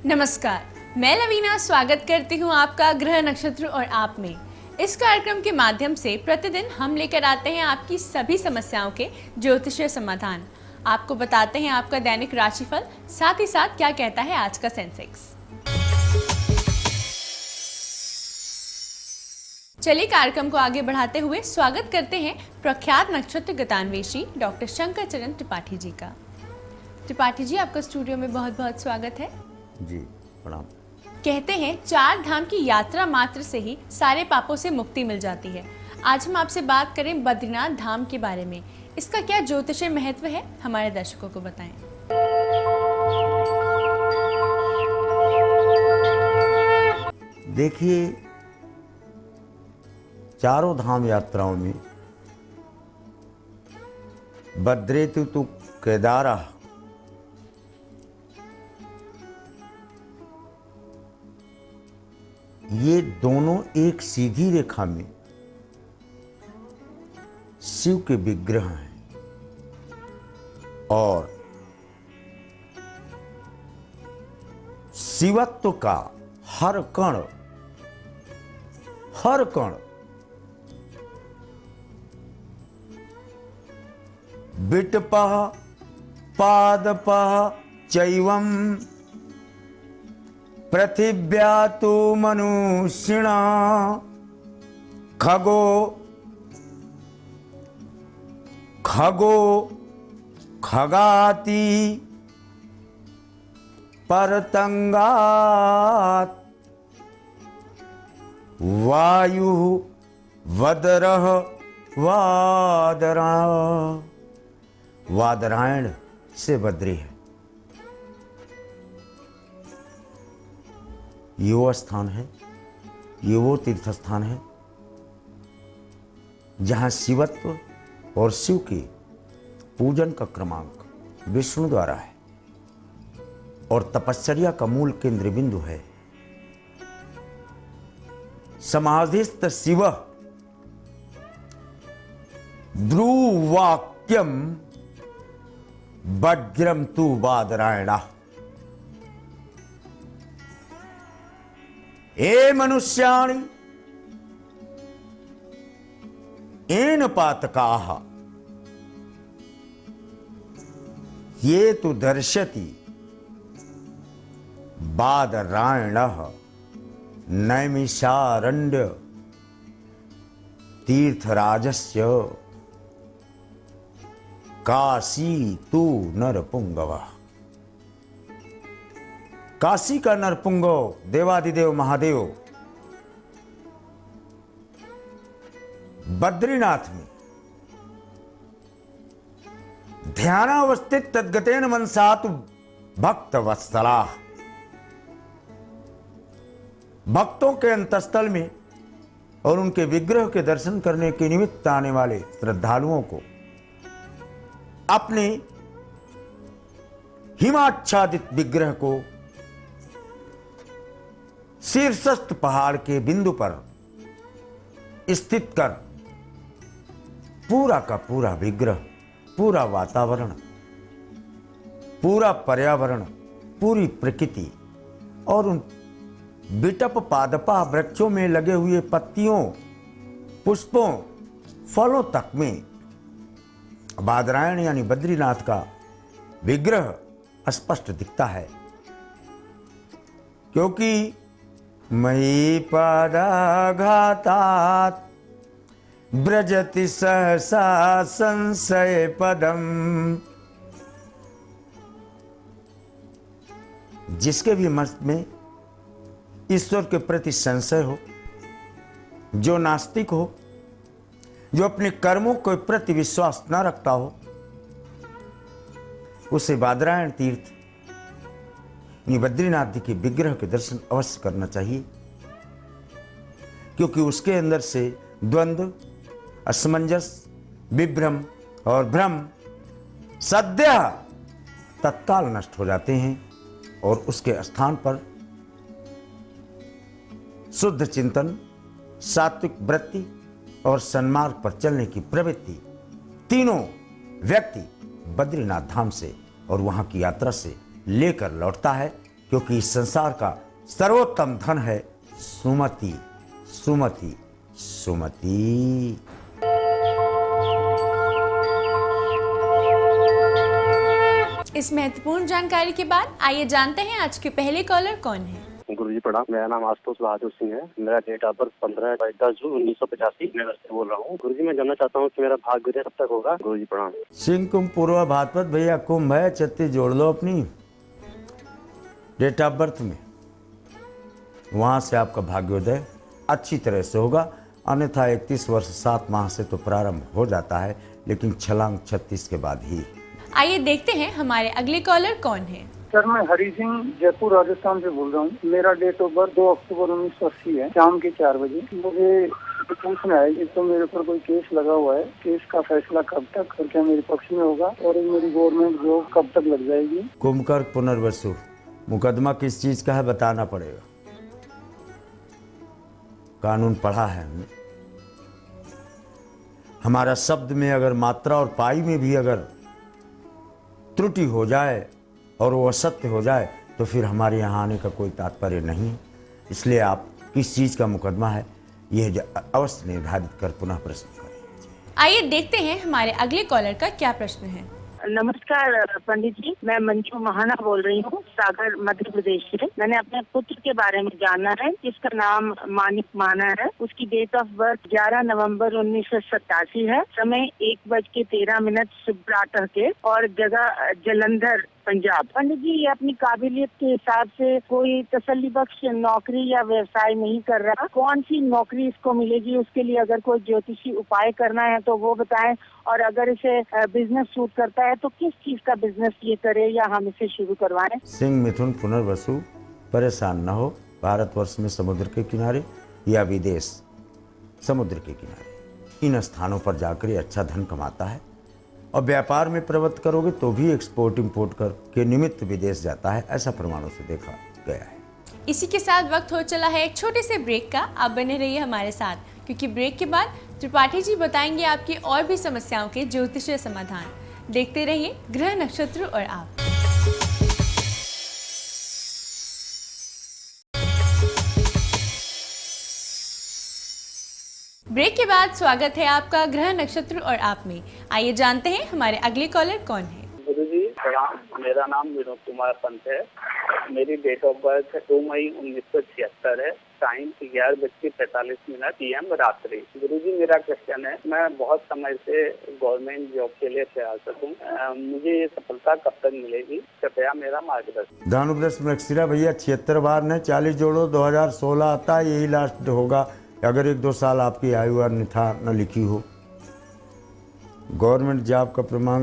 नमस्कार, मैं लवीना स्वागत करती हूँ आपका ग्रह नक्षत्र और आप में। इस कार्यक्रम के माध्यम से प्रतिदिन हम लेकर आते हैं आपकी सभी समस्याओं के ज्योतिषीय समाधान। आपको बताते हैं आपका दैनिक राशिफल, साथ ही साथ क्या कहता है आज का सेंसेक्स। चलिए कार्यक्रम को आगे बढ़ाते हुए स्वागत करते हैं प्रख्यात नक्षत्र गतान्वेषी डॉक्टर शंकर चरण त्रिपाठी जी का। त्रिपाठी जी, आपका स्टूडियो में बहुत बहुत स्वागत है। जी प्रणाम। कहते हैं 4 धाम की यात्रा मात्र से ही सारे पापों से मुक्ति मिल जाती है। आज हम आपसे बात करें बद्रीनाथ धाम के बारे में। इसका क्या ज्योतिषीय महत्व है, हमारे दर्शकों को बताएं। देखिए, चारों धाम यात्राओं में बद्रेतु तु केदारा, ये दोनों एक सीधी रेखा में शिव के विग्रह हैं और शिवत्व का हर कण बिटपः पादपः चैवं पृथिव्या तु मनुष्यिणा खगो खगाति परतंगात् वायु वदरः वादरायण से बद्री है। ये वो स्थान है, ये वो तीर्थ स्थान है जहां शिवत्व और शिव के पूजन का क्रमांक विष्णु द्वारा है और तपश्चर्या का मूल केंद्र बिंदु है। समाधिस्थ शिव ध्रुवाक्यम वज्रम तु वादरायण। ए मनुष्याणि येन पातकाः ये तु दर्शति बादरायणः नैमिषारण्य तीर्थराजस्य काशी तु नरपुंगवः। काशी का नरपुंगव देवादिदेव महादेव बद्रीनाथ में ध्यानावस्थित तद्गतेन मनसा तु भक्त वत्सला। भक्तों के अंतस्थल में और उनके विग्रह के दर्शन करने के निमित्त आने वाले श्रद्धालुओं को अपने हिमाच्छादित विग्रह को शीर्षस्थ पहाड़ के बिंदु पर स्थित कर पूरा का पूरा विग्रह, पूरा वातावरण, पूरा पर्यावरण, पूरी प्रकृति और उन बिटप पादपा वृक्षों में लगे हुए पत्तियों, पुष्पों, फलों तक में बादरायण यानी बद्रीनाथ का विग्रह स्पष्ट दिखता है। क्योंकि महीपदाघातात् व्रजति सहसा संशय पदम। जिसके भी मन में ईश्वर के प्रति संशय हो, जो नास्तिक हो, जो अपने कर्मों के प्रति विश्वास न रखता हो, उसे बादरायण तीर्थ बद्रीनाथ जी के विग्रह के दर्शन अवश्य करना चाहिए। क्योंकि उसके अंदर से द्वंद्व, असमंजस, विभ्रम और भ्रम सद्य तत्काल नष्ट हो जाते हैं और उसके स्थान पर शुद्ध चिंतन, सात्विक वृत्ति और सन्मार्ग पर चलने की प्रवृत्ति, तीनों व्यक्ति बद्रीनाथ धाम से और वहां की यात्रा से लेकर लौटता है। क्योंकि इस संसार का सर्वोत्तम धन है सुमति, सुमति, सुमति। इस महत्वपूर्ण जानकारी के बाद आइए जानते हैं आज के पहले कॉलर कौन है। गुरुजी प्रणाम। मेरा नाम आशुतोष बहादुर सिंह है। मेरा डेट ऑफ बर्थ 15 जून 1985 नगर से बोल रहा हूँ। गुरुजी मैं जानना चाहता हूँ कि मेरा भाग्य उदय कब तक होगा। गुरुजी प्रणाम। सिंह कुंभ पूर्व भाद्रपद, भैया कुंभ है, 36 जोड़ लो अपनी डेट ऑफ बर्थ में, वहां से आपका भाग्योदय अच्छी तरह से होगा। अन्यथा 31 वर्ष 7 माह से तो प्रारंभ हो जाता है, लेकिन छलांग 36 के बाद ही। आइए देखते हैं हमारे अगले कॉलर कौन है। सर मैं हरी सिंह जयपुर राजस्थान से बोल रहा हूँ। मेरा डेट ऑफ बर्थ 2 अक्टूबर 1980 है, शाम के 4 बजे। मुझे पूछना है कि तो मेरे ऊपर कोई केस लगा हुआ है, केस का फैसला कब तक और क्या मेरे पक्ष में होगा, और मेरी गवर्नमेंट जॉब कब तक लग जाएगी। कुंभकर्ण पुनर्वसु, मुकदमा किस चीज का है बताना पड़ेगा। कानून पढ़ा है हमने। हमारा शब्द में अगर मात्रा और पाई में भी अगर त्रुटि हो जाए और वो असत्य हो जाए तो फिर हमारे यहाँ आने का कोई तात्पर्य नहीं है। इसलिए आप किस चीज़ का मुकदमा है यह अवश्य निर्धारित कर पुनः प्रश्न करें। आइए देखते हैं हमारे अगले कॉलर का क्या प्रश्न है। नमस्कार पंडित जी, मैं मंजू महाना बोल रही हूँ, सागर मध्य प्रदेश से। मैंने अपने पुत्र के बारे में जाना है, जिसका नाम मानिक महाना है। उसकी डेट ऑफ बर्थ 11 नवंबर 1987 है। समय 1:13 शुभ प्रातः के, और जगह जलंधर पंजाब। पंडित जी, ये अपनी काबिलियत के हिसाब से कोई तसल्ली बख्श नौकरी या व्यवसाय नहीं कर रहा। कौन सी नौकरी इसको मिलेगी, उसके लिए अगर कोई ज्योतिषी उपाय करना है तो वो बताएं, और अगर इसे बिजनेस सूट करता है तो किस चीज का बिजनेस ये करे या हम इसे शुरू करवाएं। सिंह मिथुन पुनर्वसु, परेशान न हो। भारतवर्ष में समुद्र के किनारे या विदेश समुद्र के किनारे, इन स्थानों पर जाकर अच्छा धन कमाता है, और व्यापार में प्रवृत्त करोगे तो भी एक्सपोर्ट इंपोर्ट कर के निमित्त विदेश जाता है, ऐसा प्रमाणों से देखा गया है। इसी के साथ वक्त हो चला है एक छोटे से ब्रेक का। आप बने रहिए हमारे साथ, क्योंकि ब्रेक के बाद त्रिपाठी जी बताएंगे आपकी और भी समस्याओं के ज्योतिषीय समाधान। देखते रहिए ग्रह नक्षत्र और आप। ब्रेक के बाद स्वागत है आपका ग्रह नक्षत्र और आप में। आइए जानते हैं हमारे अगले कॉलर कौन है। गुरुजी प्रणाम। मेरा नाम विनोद कुमार पंत है। मेरी डेट ऑफ बर्थ 2 मई 1976 है। टाइम 11:45 PM रात्रि। गुरुजी मेरा क्वेश्चन है, मैं बहुत समय से गवर्नमेंट जॉब के लिए प्रयासरत हूँ। मुझे ये सफलता कब तक मिलेगी, कृपया मेरा मार्गदर्शन। दानुब्रश मृगशिरा भैया 76 बार ने 40 जोड़ो, 2016 आता है, यही लास्ट होगा अगर 1-2 साल आपकी आयु अन्यथा न लिखी हो। गवर्नमेंट जॉब का प्रमाण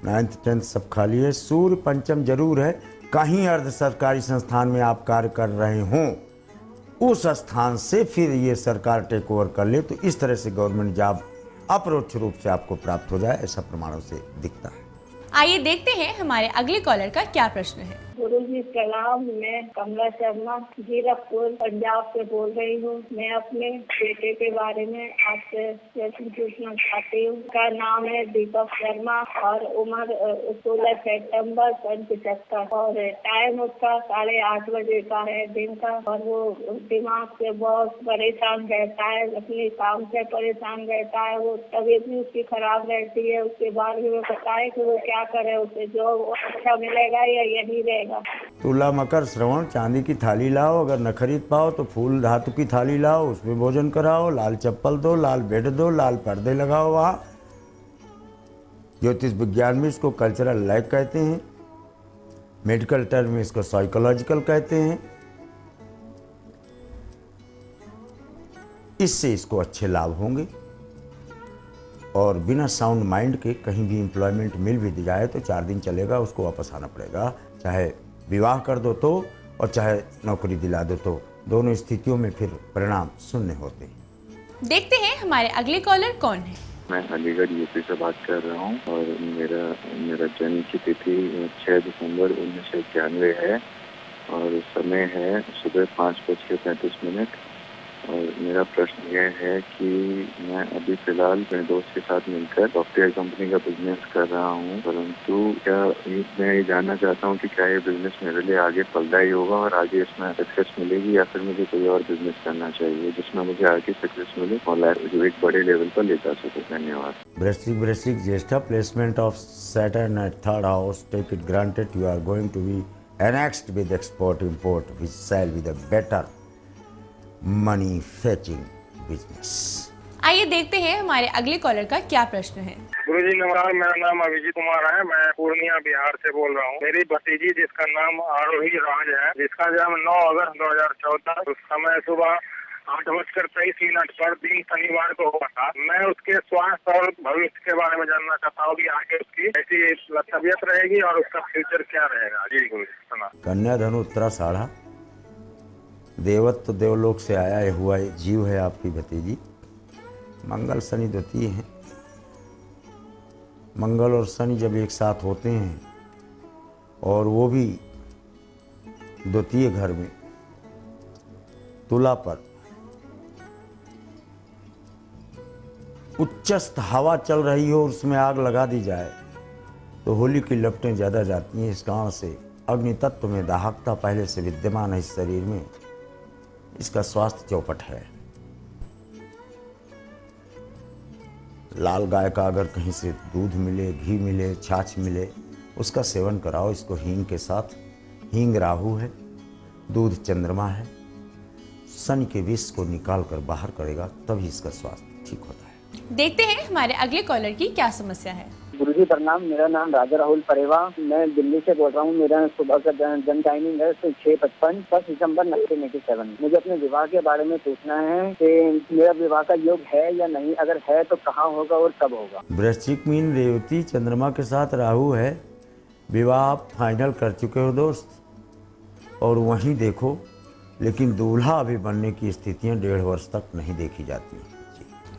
9th 10th सब खाली है। सूर्य पंचम जरूर है। कहीं अर्ध सरकारी संस्थान में आप कार्य कर रहे हों, उस स्थान से फिर ये सरकार टेक ओवर कर ले तो इस तरह से गवर्नमेंट जॉब अप्रोक्ष रूप से आपको प्राप्त हो जाए, ऐसा प्रमाणों से दिखता है। आइए देखते हैं हमारे अगले कॉलर का क्या प्रश्न है। गुरुजी सलाम, मैं कमला शर्मा जीरकपुर पंजाब से बोल रही हूँ। मैं अपने बेटे के बारे में आपसे प्रश्न पूछना चाहती हूँ। उसका नाम है दीपक शर्मा और उम्र 16 सितंबर 75, और टाइम उसका 8:30 बजे का है दिन का, और वो दिमाग से बहुत परेशान रहता है, अपने काम से परेशान रहता है। वो तबीयत भी उसकी खराब रहती है। उसके बारे में बताए कि वो क्या करे, उसे जो अच्छा मिलेगा या यही रहेगा। तुला मकर श्रवण चांदी की थाली लाओ, अगर न खरीद पाओ तो फूल धातु की थाली लाओ, उसमें भोजन कराओ, लाल चप्पल दो, लाल बेड दो, लाल पर्दे लगाओ। वहाँ ज्योतिष विज्ञान में इसको कल्चरल लैक कहते हैं, मेडिकल टर्म में इसको साइकोलॉजिकल कहते हैं। इससे इसको अच्छे लाभ होंगे, और बिना साउंड माइंड के कहीं भी एम्प्लॉयमेंट मिल भी जाए तो 4 दिन चलेगा, उसको वापस आना पड़ेगा। चाहे विवाह कर दो तो, और चाहे नौकरी दिला दो तो, दोनों स्थितियों में फिर परिणाम शून्य होते हैं। देखते हैं हमारे अगले कॉलर कौन है। मैं अलीगढ़ यूपी से बात कर रहा हूँ, और मेरा जन्म की तिथि 6 दिसंबर 1991 है, और समय है सुबह 5:35, और मेरा प्रश्न यह है कि मैं अभी फिलहाल अपने दोस्त के साथ मिलकर सॉफ्टवेयर कंपनी का बिजनेस कर रहा हूँ, परंतु क्या मैं ये जानना चाहता हूँ कि क्या ये बिजनेस मेरे लिए आगे फलदायी होगा और आगे इसमें सक्सेस मिलेगी, या फिर मुझे कोई और बिजनेस करना चाहिए जिसमें मुझे आगे सक्सेस मिले और लाइफ जो एक बड़े लेवल पर ले जा सकूँ। धन्यवाद। वृश्चिक ज्येष्ठा, placement of Saturn at third house, take it granted you are going to be annexed with export import which shall be the better money fetching business. आइए देखते हैं हमारे अगले कॉलर का क्या प्रश्न है। गुरुजी नमस्कार, मेरा नाम अभिजीत कुमार है। मैं पूर्णिया बिहार से बोल रहा हूँ। मेरी भतीजी जिसका नाम आरोही राज है, जिसका जन्म 9 अगस्त 2014 उस समय सुबह 8:23 पर दिन शनिवार को हुआ था। मैं उसके स्वास्थ्य और भविष्य के बारे में जानना चाहता हूँ कि आगे उसकी ऐसी तबीयत रहेगी और उसका फ्यूचर क्या रहेगा। जी गुरुजी। कन्या धनु उत्तराषाढ़ा, देवत्व देवलोक से आया हुआ एक जीव है आपकी भतीजी। मंगल शनि द्वितीय है। मंगल और शनि जब एक साथ होते हैं और वो भी द्वितीय घर में तुला पर, उच्चस्थ हवा चल रही हो और उसमें आग लगा दी जाए तो होली की लपटें ज़्यादा जाती हैं। इस कारण से अग्नि तत्व में दाहकता पहले से विद्यमान है इस शरीर में। इसका स्वास्थ्य चौपट है। लाल गाय का अगर कहीं से दूध मिले, घी मिले, छाछ मिले, उसका सेवन कराओ इसको हींग के साथ। हींग राहु है, दूध चंद्रमा है। शनि के विष को निकाल कर बाहर करेगा तभी इसका स्वास्थ्य ठीक होता है। देखते हैं हमारे अगले कॉलर की क्या समस्या है। गुरुजी प्रणाम, मेरा नाम राजा राहुल परेवा, मैं दिल्ली से बोल रहा हूँ। मेरा सुबह का जन टाइमिंग है 6:55, 1 दिसंबर 1987। मुझे अपने विवाह के बारे में पूछना है कि मेरा विवाह का योग है या नहीं, अगर है तो कहाँ होगा और कब होगा। वृश्चिक मीन रेवती चंद्रमा के साथ राहु है। विवाह आप फाइनल कर चुके हो दोस्त, और वहीं देखो, लेकिन दूल्हा अभी बनने की स्थितियाँ 1.5 वर्ष तक नहीं देखी जाती।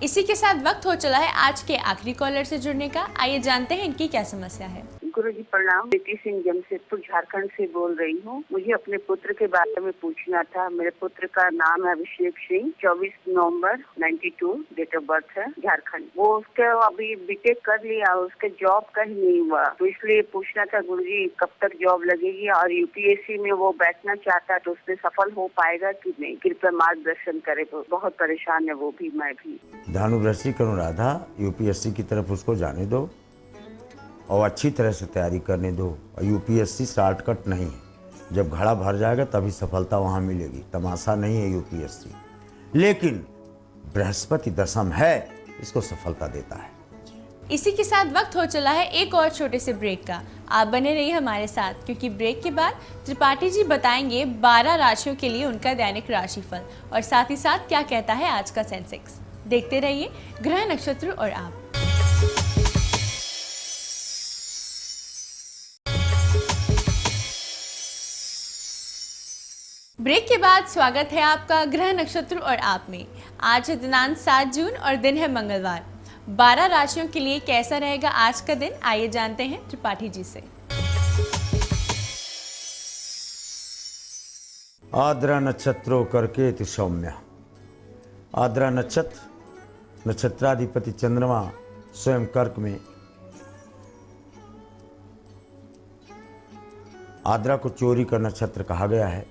इसी के साथ वक्त हो चला है आज के आखिरी कॉलर से जुड़ने का। आइए जानते हैं इनकी क्या समस्या है। गुरुजी प्रणाम, बेटी सिंह जमशेदपुर झारखंड से बोल रही हूँ। मुझे अपने पुत्र के बारे में पूछना था। मेरे पुत्र का नाम है अभिषेक सिंह, 24 नवंबर 92 डेट ऑफ बर्थ है, झारखंड। वो उसके अभी बीटेक कर लिया, उसके जॉब कहीं नहीं हुआ, तो इसलिए पूछना था गुरुजी कब तक जॉब लगेगी, और यूपीएससी में वो बैठना चाहता है तो उसमें सफल हो पाएगा कि नहीं, कृपया मार्गदर्शन करे। बहुत परेशान है वो भी, मैं भी। धानु वृश्चिक अनुराधा, यूपीएससी की तरफ उसको जाने दो और अच्छी तरह से तैयारी करने दो। और यूपीएससी शॉर्टकट नहीं है, जब घड़ा भर जाएगा तभी सफलता वहाँ मिलेगी। तमाशा नहीं है यूपीएससी, लेकिन बृहस्पति दशम है, इसको सफलता देता है। इसी के साथ वक्त हो चला है एक और छोटे से ब्रेक का। आप बने रहिए हमारे साथ, क्योंकि ब्रेक के बाद त्रिपाठी जी बताएंगे 12 राशियों के लिए उनका दैनिक राशिफल, और साथ ही साथ क्या कहता है आज का सेंसेक्स। देखते रहिए ग्रह नक्षत्र और आप। ब्रेक के बाद स्वागत है आपका ग्रह नक्षत्र और आप में। आज है दिनांक 7 जून और दिन है मंगलवार। 12 राशियों के लिए कैसा रहेगा आज का दिन, आइए जानते हैं त्रिपाठी जी से। आद्रा नक्षत्रो करके सौम्य। आद्रा नक्षत्र, नक्षत्राधिपति चंद्रमा स्वयं कर्क में। आद्रा को चोरी का नक्षत्र कहा गया है।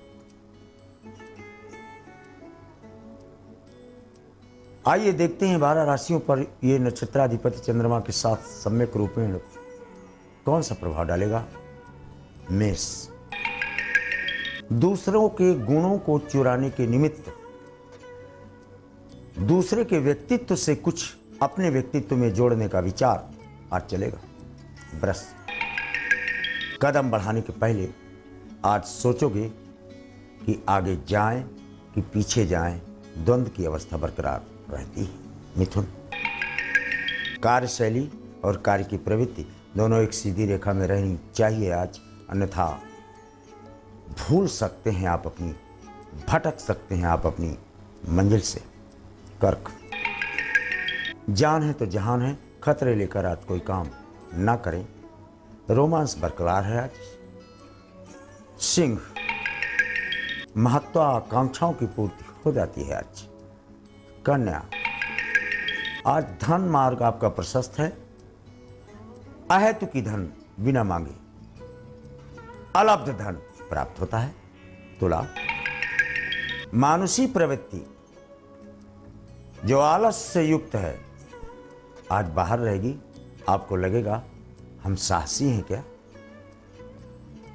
आइए देखते हैं 12 राशियों पर ये नक्षत्राधिपति चंद्रमा के साथ सम्यक रूप में कौन सा प्रभाव डालेगा। मेष, दूसरों के गुणों को चुराने के निमित्त दूसरे के व्यक्तित्व से कुछ अपने व्यक्तित्व में जोड़ने का विचार आज चलेगा। वृष, कदम बढ़ाने के पहले आज सोचोगे कि आगे जाएं कि पीछे जाएं, द्वंद्व की अवस्था बरकरार रहती है। मिथुन, कार्यशैली और कार्य की प्रवृत्ति दोनों एक सीधी रेखा में रहनी चाहिए आज, अन्यथा भूल सकते हैं आप अपनी, भटक सकते हैं आप अपनी मंजिल से। कर्क, जान है तो जहान है, खतरे लेकर आज कोई काम ना करें, रोमांस बरकरार है आज। सिंह, महत्वाकांक्षाओं की पूर्ति हो जाती है आज। कन्या, आज धन मार्ग आपका प्रशस्त है। अहेतुकी धन बिना मांगे अलब्ध धन प्राप्त होता है। तुला, मानुषी प्रवृत्ति जो आलस से युक्त है आज बाहर रहेगी। आपको लगेगा हम साहसी हैं क्या।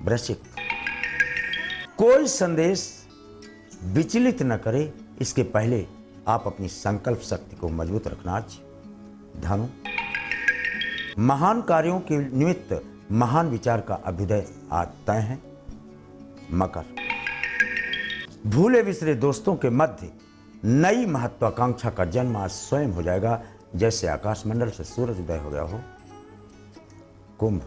वृश्चिक, कोई संदेश विचलित न करे, इसके पहले आप अपनी संकल्प शक्ति को मजबूत रखना चाहिए। धनु, महान कार्यों के निमित्त महान विचार का अभ्युदय आज तय है। मकर, भूले बिसरे दोस्तों के मध्य नई महत्वाकांक्षा का जन्म आज स्वयं हो जाएगा, जैसे आकाश मंडल से सूरज उदय हो गया हो। कुंभ,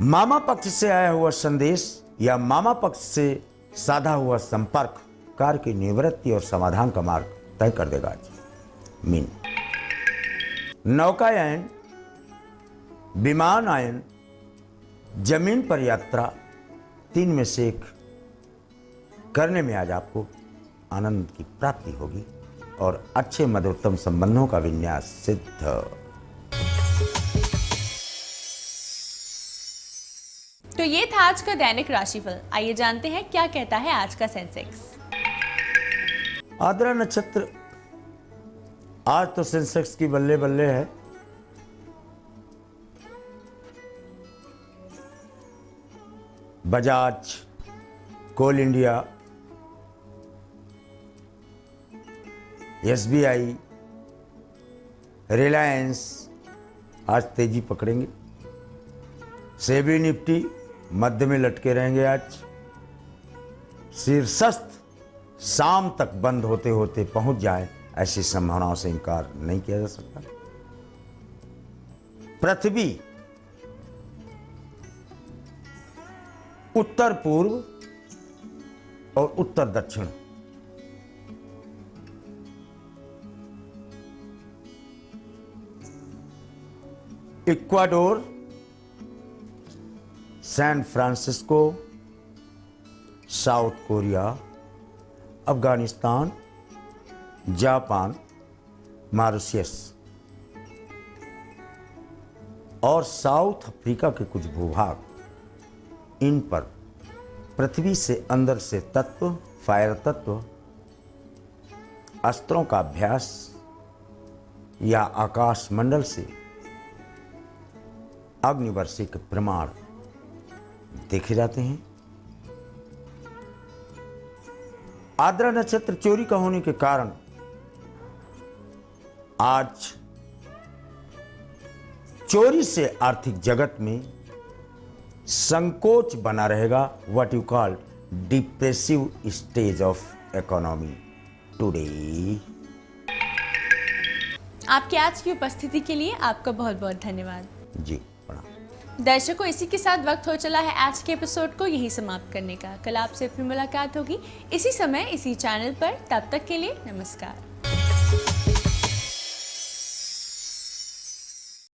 मामा पक्ष से आया हुआ संदेश या मामा पक्ष से साधा हुआ संपर्क कार्य की निवृत्ति और समाधान का मार्ग तय कर देगा आज। मीन, नौकायन, विमानयन, जमीन पर यात्रा, तीन में से एक करने में आज आपको आनंद की प्राप्ति होगी और अच्छे मधुरतम संबंधों का विन्यास सिद्ध। तो ये था आज का दैनिक राशिफल। आइए जानते हैं क्या कहता है आज का सेंसेक्स। आद्रा नक्षत्र, आज तो सेंसेक्स की बल्ले बल्ले है। बजाज, कोल इंडिया, SBI, रिलायंस आज तेजी पकड़ेंगे। सेबी निफ्टी मध्य में लटके रहेंगे आज। शीर्षस्थ शाम तक बंद होते होते पहुंच जाए, ऐसी संभावनाओं से इनकार नहीं किया जा सकता। पृथ्वी उत्तर पूर्व और उत्तर दक्षिण Ecuador, San Francisco, South Korea, Afghanistan, Japan, Mauritius और साउथ अफ्रीका के कुछ भूभाग, इन पर पृथ्वी से अंदर से तत्व, फायर तत्व, अस्त्रों का अभ्यास या आकाश मंडल से अग्निवर्षी के प्रमाण देखे जाते हैं। आद्रा नक्षत्र चोरी का होने के कारण आज चोरी से आर्थिक जगत में संकोच बना रहेगा। What you call depressive stage of economy today. आपकी आज की उपस्थिति के लिए आपका बहुत बहुत धन्यवाद। जी, दर्शकों, इसी के साथ वक्त हो चला है आज के एपिसोड को यही समाप्त करने का। कल आपसे फिर मुलाकात होगी इसी समय इसी चैनल पर। तब तक के लिए नमस्कार।